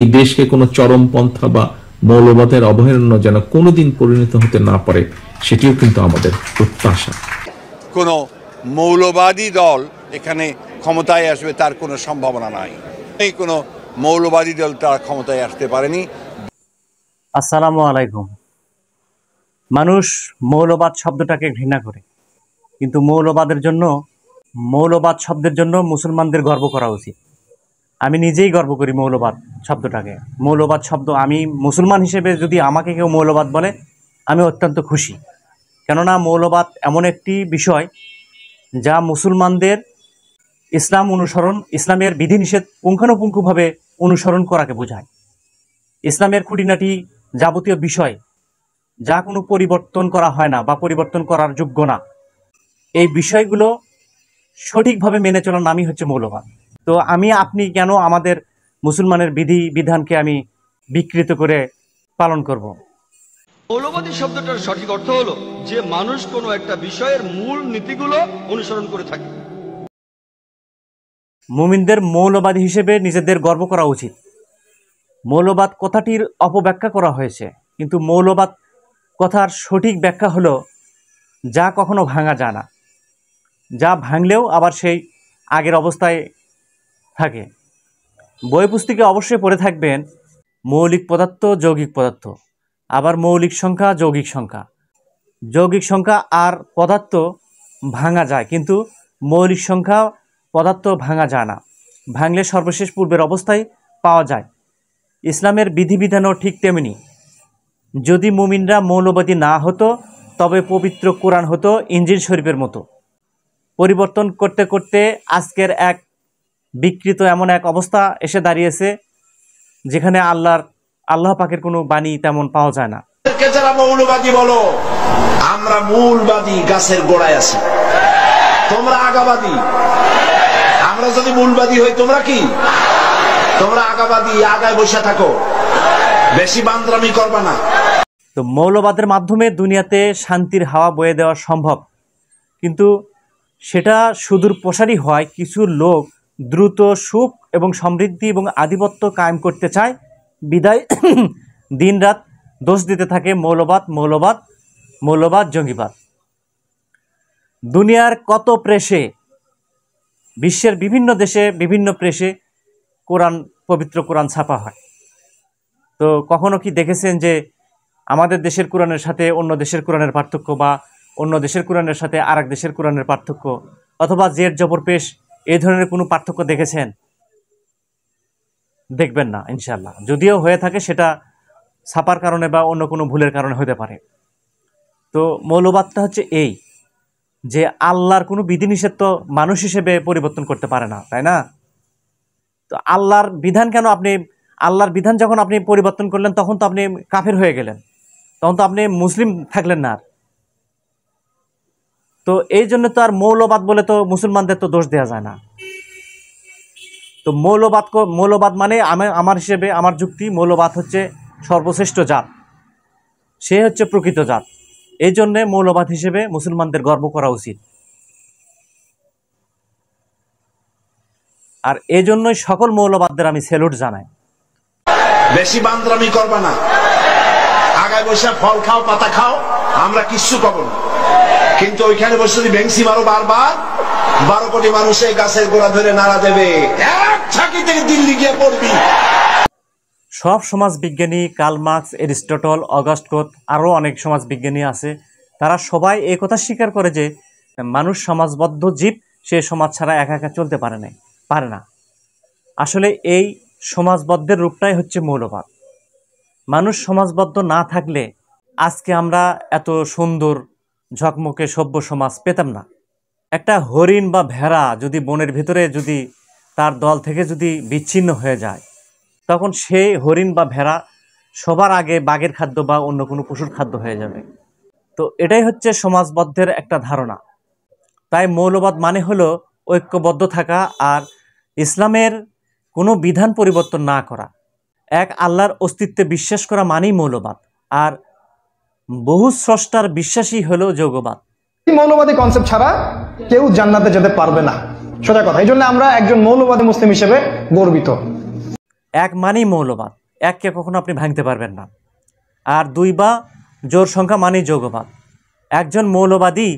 এই দেশকে কোনো চরমপন্থা বা মৌলবাদের অভয়ারণ্য যেন কোনোদিন পরিণত হতে না পারে, সেটিও কিন্তু আমাদের প্রত্যাশা। কোনো মৌলবাদী দল এখানে ক্ষমতায় আসবে তার কোনো সম্ভাবনা নাই। এই কোনো মৌলবাদী দল তার ক্ষমতায় আসতে পারেনি। আসসালামু আলাইকুম। মানুষ মৌলবাদ শব্দটাকে ঘৃণা করে, কিন্তু মৌলবাদ শব্দের জন্য মুসলমানদের গর্ব করা উচিত। আমি নিজেই গর্ব করি মৌলবাদ শব্দটাকে। মৌলবাদ শব্দ, আমি মুসলমান হিসেবে যদি আমাকে কেউ মৌলবাদ বলে আমি অত্যন্ত খুশি। কেননা মৌলবাদ এমন একটি বিষয় যা মুসলমানদের ইসলামের বিধিনিষেধ পুঙ্খানুপুঙ্খভাবে অনুসরণ করাকে বোঝায়। ইসলামের খুঁটিনাটি যাবতীয় বিষয় যা কোনো পরিবর্তন করা হয় না বা পরিবর্তন করার যোগ্য না, এই বিষয়গুলো সঠিকভাবে মেনে চলার নামই হচ্ছে মৌলবাদ। তো আপনি কেন আমাদের মুসলমানের বিধানকে আমি বিকৃত করে পালন করব? মৌলবাদী শব্দটার সঠিক অর্থ হলো যে মানুষ কোনো একটা বিষয়ের মূল নীতিগুলো অনুসরণ করে থাকে। মুমিনদের মৌলবাদী হিসেবে নিজেদের গর্ব করা উচিত। মৌলবাদ কথাটির অপব্যাখ্যা করা হয়েছে, কিন্তু মৌলবাদ কথার সঠিক ব্যাখ্যা হলো যা কখনো ভাঙা যায় না, যা ভাঙলেও আবার সেই আগের অবস্থায় থাকে। বই পুস্তকে অবশ্যই পড়ে থাকবেন মৌলিক পদার্থ, যৌগিক পদার্থ, আবার মৌলিক সংখ্যা, যৌগিক সংখ্যা। যৌগিক সংখ্যা আর পদার্থ ভাঙা যায়, কিন্তু মৌলিক সংখ্যা পদার্থ ভাঙা যায় না। ভাঙলে সর্বশেষ পূর্বের অবস্থায় পাওয়া যায়। ইসলামের বিধিবিধানও ঠিক তেমনি। যদি মুমিনরা মৌলবাদী না হতো তবে পবিত্র কোরআন হতো ইনজিল শরীফের মতো। পরিবর্তন করতে করতে আজকের এক বিকৃত এমন এক অবস্থা এসে দাঁড়িয়েছে যেখানে আল্লাহ পাকের কোনো বাণী তেমন পাওয়া যায় না। যারা মৌলবাদী বলো, আমরা মূলবাদী গাছের গোড়ায় আছি, তোমরা আগাবাদী। আমরা যদি মূলবাদী হই, তোমরা আগাবাদী, আগায় বসে থাকো, বেশি বান্দরামি করবা না। তো মৌলবাদের মাধ্যমে দুনিয়াতে শান্তির হাওয়া বয়ে দেওয়া সম্ভব, কিন্তু সেটা সুদূর প্রসারী হয় কিছু লোক দ্রুত সুখ এবং সমৃদ্ধি এবং আধিপত্য কায়েম করতে চায়, বিদায় দিনরাত দোষ দিতে থাকে মৌলবাদ, জঙ্গিবাদ। দুনিয়ার কত প্রেসে, বিশ্বের বিভিন্ন দেশে বিভিন্ন প্রেসে পবিত্র কোরআন ছাপা হয়। তো কখনো কি দেখেছেন যে আমাদের দেশের কোরআনের সাথে অন্য দেশের কোরআনের পার্থক্য, বা অন্য দেশের কোরআনের সাথে আরেক দেশের কোরআনের পার্থক্য, অথবা জের জবর পেশ, এই ধরনের কোনো পার্থক্য দেখেছেন? দেখবেন না ইনশাআল্লাহ। যদিও হয়ে থাকে সেটা ছাপার কারণে বা অন্য কোনো ভুলের কারণে হতে পারে। তো মৌলবাদটা হচ্ছে এই যে আল্লাহর কোনো বিধিনিষেধ তো মানুষ হিসেবে পরিবর্তন করতে পারে না, তাই না? তো আল্লাহর বিধান যখন আপনি পরিবর্তন করলেন তখন তো আপনি কাফের হয়ে গেলেন, তখন তো আপনি মুসলিম থাকলেন না। তো এই জন্য তো আর মৌলবাদ বলে তো মুসলমানদের তো দোষ দেওয়া যায় না। তো মৌলবাদ মানে আমার যুক্তি, মৌলবাদ হচ্ছে সর্বশ্রেষ্ঠ জাত, সে হচ্ছে প্রকৃত জাত। এই জন্যে মৌলবাদ হিসেবে মুসলমানদের গর্ব করা উচিত। আর এই জন্যই সকল মৌলবাদদের আমি স্যালুট জানাই। বেশি বান্দরামি করবা না, আগায় বসে ফল খাও, পাতা খাও, আমরা কিচ্ছু কব না। কিন্তু ওইখানে বসে যদি বেঞ্চি মারো বারবার, 12 কোটি মানুষ এই গাছের গোড়া ধরে নাড়া দেবে, এক ছাকি থেকে দিল্লি গিয়ে পড়বি। সব সমাজ বিজ্ঞানী, কার্ল মার্কস, এরিস্টটল, অগাস্ট কোত, আরও অনেক সমাজ বিজ্ঞানী আছে, তারা সবাই এই কথা স্বীকার করে যে মানুষ সমাজবদ্ধ জীব, সে সমাজ ছাড়া একা একা চলতে পারে না। আসলে এই সমাজবদ্ধের রূপটাই হচ্ছে মৌলবাদ। মানুষ সমাজবদ্ধ না থাকলে আজকে আমরা এত সুন্দর ঝকমকে সভ্য সমাজ পেতাম না। একটা হরিণ বা ভেড়া যদি বনের ভিতরে যদি তার দল থেকে যদি বিচ্ছিন্ন হয়ে যায়, তখন সেই হরিণ বা ভেড়া সবার আগে বাঘের খাদ্য বা অন্য কোনো পশুর খাদ্য হয়ে যাবে। তো এটাই হচ্ছে সমাজবদ্ধের একটা ধারণা। তাই মৌলবাদ মানে হলো ঐক্যবদ্ধ থাকা আর ইসলামের কোনো বিধান পরিবর্তন না করা। এক আল্লাহর অস্তিত্বে বিশ্বাস করা মানেই মৌলবাদ, আর বহু স্রষ্টার বিশ্বাসী হলো যৌগবাদ। মৌলবাদী কনসেপ্ট ছাড়া কেউ জান্নাতে যেতে পারবে না, সোজা কথা। এই জন্য আমরা একজন মৌলবাদী মুসলিম হিসেবে গর্বিত। এক মানেই মৌলবাদ, এককে কখনো আপনি ভাঙতে পারবেন না। আর দুই বা জোর সংখ্যা মানেই যৌগবাদ। একজন মৌলবাদী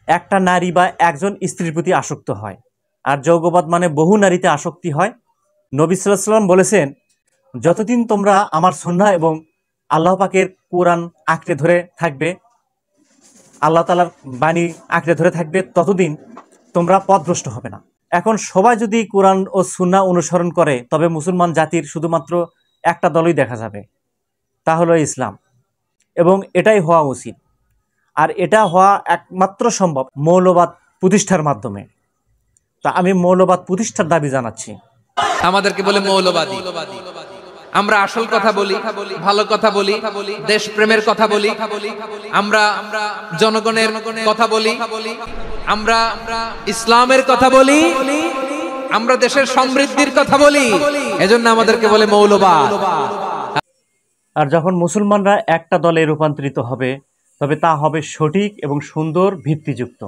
একটা নারী বা একজন স্ত্রীর প্রতি আসক্ত হয়, আর যৌগবাদ মানে বহু নারীতে আসক্তি হয়। নবী সাল্লাল্লাহু আলাইহি ওয়াসাল্লাম বলেছেন, যতদিন তোমরা আমার সুন্নাহ এবং আল্লাহ পাকের কোরআন আঁকড়ে ধরে থাকবে, আল্লাহ তাআলার বাণী আঁকড়ে ধরে থাকবে, ততদিন তোমরা পথভ্রষ্ট হবে না। এখন সবাই যদি কোরআন ও সুন্নাহ অনুসরণ করে, তবে মুসলমান জাতির শুধুমাত্র একটা দলই দেখা যাবে, তা হলো ইসলাম। এবং এটাই হওয়া উচিত। আর এটা হওয়া একমাত্র সম্ভব মৌলবাদ প্রতিষ্ঠার মাধ্যমে। তা আমি মৌলবাদ প্রতিষ্ঠার দাবি জানাচ্ছি। আমাদেরকে বলে মৌলবাদী। আমরা আসল কথা বলি, ভালো কথা বলি, দেশপ্রেমের কথা বলি, আমরা জনগণের কথা বলি, আমরা ইসলামের কথা বলি, আমরা দেশের সমৃদ্ধির কথা বলি, এজন্য আমাদেরকে বলে মৌলবাদ। আর যখন মুসলমানরা একটা দলে রূপান্তরিত হবে, তবে তা হবে সঠিক এবং সুন্দর ভিত্তিযুক্ত।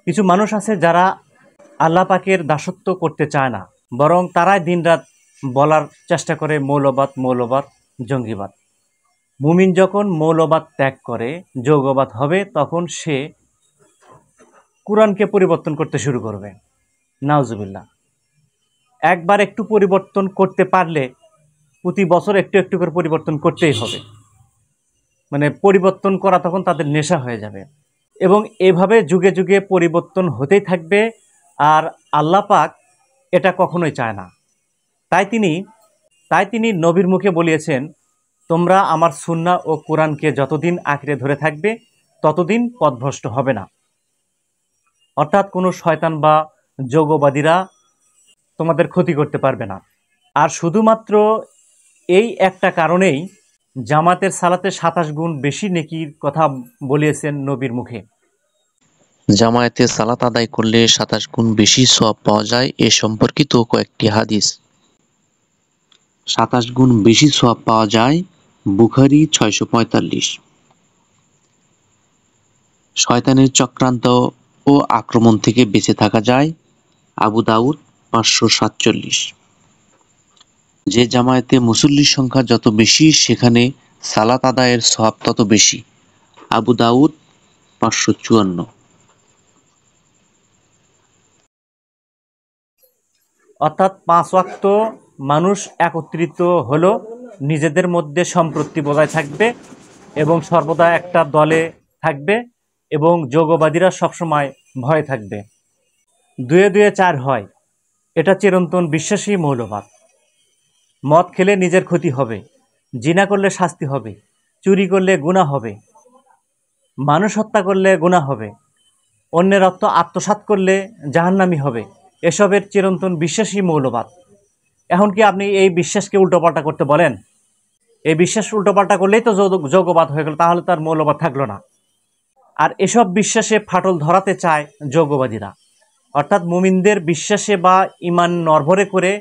কিছু মানুষ আছে যারা আল্লাহ পাকের দাসত্ব করতে চায় না, বরং তারাই দিনরাত বলার চেষ্টা করে মৌলবাদ, মৌলবাদ, জঙ্গিবাদ। মুমিন যখন মৌলবাদ ত্যাগ করে যৌগবাদ হবে, তখন সে কোরআনকে পরিবর্তন করতে শুরু করবে। নাউজুবিল্লাহ। একবার একটু পরিবর্তন করতে পারলে প্রতি বছর একটু একটু করে পরিবর্তন করতেই হবে। মানে পরিবর্তন করা তখন তাদের নেশা হয়ে যাবে। এবং এভাবে যুগে যুগে পরিবর্তন হতেই থাকবে। আর আল্লাহ পাক এটা কখনোই চায় না। তাই তিনি নবীর মুখে বলিয়েছেন, তোমরা আমার সুন্নাহ ও কোরআনকে যতদিন আঁকড়ে ধরে থাকবে, ততদিন পথভ্রষ্ট হবে না। অর্থাৎ কোনো শয়তান বা যোগবাদীরা তোমাদের ক্ষতি করতে পারবে না। আর শুধুমাত্র এই একটা কারণেই জামাতের সালাতে 27 গুণ বেশি নেকির কথা বলিয়েছেন নবীর মুখে। জামায়াতে সালাত আদায় করলে 27 গুণ বেশি সওয়াব পাওয়া যায় এ সম্পর্কিত কয়েকটি হাদিস। 27 গুণ বেশি সওয়াব পাওয়া যায়, বুখারী 645। শয়তানের চক্রান্ত ও আক্রমণ থেকে বেঁচে থাকা যায়, আবু দাউদ 547। যে জামায়াতে মুসল্লির সংখ্যা যত বেশি, সেখানে সালাত আদায়ের সওয়াব তত বেশি, আবু দাউদ 554। অর্থাৎ 5 ওয়াক্ত মানুষ একত্রিত হলো, নিজেদের মধ্যে সম্প্রীতি বজায় থাকবে এবং সর্বদা একটা দলে থাকবে, এবং যোগবাদীরা সবসময় ভয়ে থাকবে। 2 2 4 হয়, এটা চিরন্তন বিশ্বাসী মৌলবাদ। মদ খেলে নিজের ক্ষতি হবে, জিনা করলে শাস্তি হবে, চুরি করলে গুনাহ হবে, মানুষ হত্যা করলে গুনাহ হবে, অন্যের রক্ত আত্মসাৎ করলে জাহান্নামী হবে। এসবের চিরন্তন বিশ্বাসী মৌলবাদ। এখন কি আপনি এই বিশ্বাসকে উল্টোপাল্টা করতে বলেন? এই বিশ্বাস উল্টোপাল্টা করলেই তো যোগবাদ হয়ে গেল, তাহলে তার মৌলবাদ থাকলো না। আর এসব বিশ্বাসে ফাটল ধরাতে চায় যোগবাদীরা। অর্থাৎ মুমিনদের বিশ্বাসে বা ইমান নরভরে করে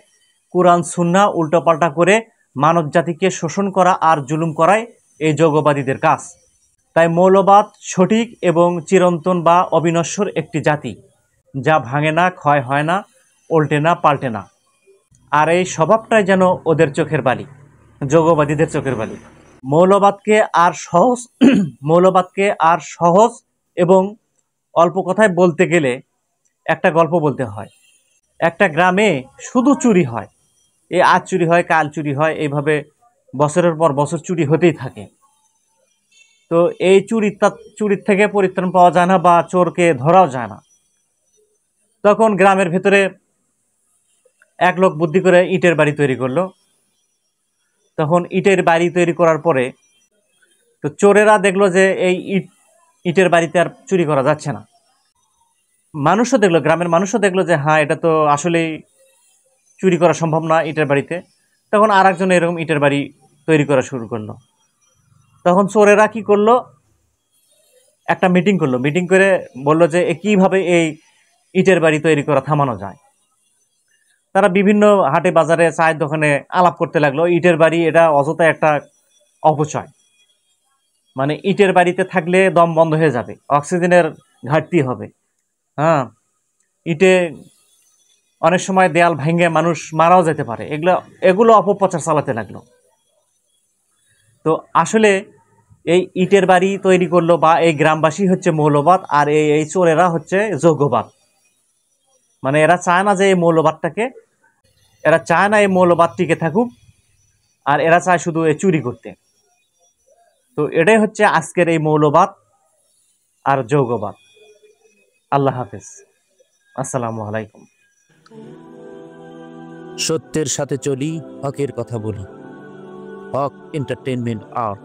কুরআন সুন্নাহ উল্টোপাল্টা করে মানব জাতিকে শোষণ করা আর জুলুম করাই এই যোগবাদীদের কাজ। তাই মৌলবাদ সঠিক এবং চিরন্তন বা অবিনশ্বর একটি জাতি, যা ভাঙে না, ক্ষয় হয় না, উল্টে না, পাল্টে না। আর এই স্বভাবটাই যেন ওদের চোখের বালি, যোগবাদীদের চোখের বালি। মৌলবাদকে আর সহজ এবং অল্প কথায় বলতে গেলে একটা গল্প বলতে হয়। একটা গ্রামে শুধু চুরি হয়, আজ চুরি হয়, কাল চুরি হয়, এইভাবে বছরের পর বছর চুরি হতেই থাকে। তো এই চুরির থেকে পরিত্রাণ পাওয়া যায় না বা চোরকে ধরাও যায় না। তখন গ্রামের ভেতরে এক লোক বুদ্ধি করে ইটের বাড়ি তৈরি করলো। তখন ইটের বাড়ি তৈরি করার পরে তো চোরেরা দেখলো যে এই ইটের বাড়িতে আর চুরি করা যাচ্ছে না। মানুষও দেখলো, গ্রামের মানুষও দেখলো যে হ্যাঁ, এটা তো আসলেই চুরি করা সম্ভব না ইটের বাড়িতে। তখন আর একজন এরকম ইটের বাড়ি তৈরি করা শুরু করলো। তখন চোরেরা কি করলো, একটা মিটিং করলো। মিটিং করে বললো যে কিভাবে এই ইটের বাড়ি তৈরি করা থামানো যায়। তারা বিভিন্ন হাটে বাজারে চায়ের দোকানে আলাপ করতে লাগলো, ইটের বাড়ি এটা অযথা একটা অপচয়। মানে ইটের বাড়িতে থাকলে দম বন্ধ হয়ে যাবে, অক্সিজেনের ঘাটতি হবে। হ্যাঁ, ইটে অনেক সময় দেয়াল ভেঙে মানুষ মারাও যেতে পারে, এগুলো অপপ্রচার চালাতে লাগলো। তো আসলে এই ইটের বাড়ি তৈরি করলো বা এই গ্রামবাসী হচ্ছে মৌলবাদ, আর এই চোরেরা হচ্ছে যোগ্যবাদ। মানে এরা চায় না যে এই মৌলবাদটাকে, এরা চায় না এই মৌলবাদ টিকে থাকুক, আর এরা চায় শুধু এই চুরি করতে। তো এটাই হচ্ছে আজকের এই মৌলবাদ আর যৌগবাদ। আল্লাহ হাফেজ, আসসালামু আলাইকুম। সত্যের সাথে চলি, হকের কথা বলি। হক এন্টারটেইনমেন্ট আর্ট।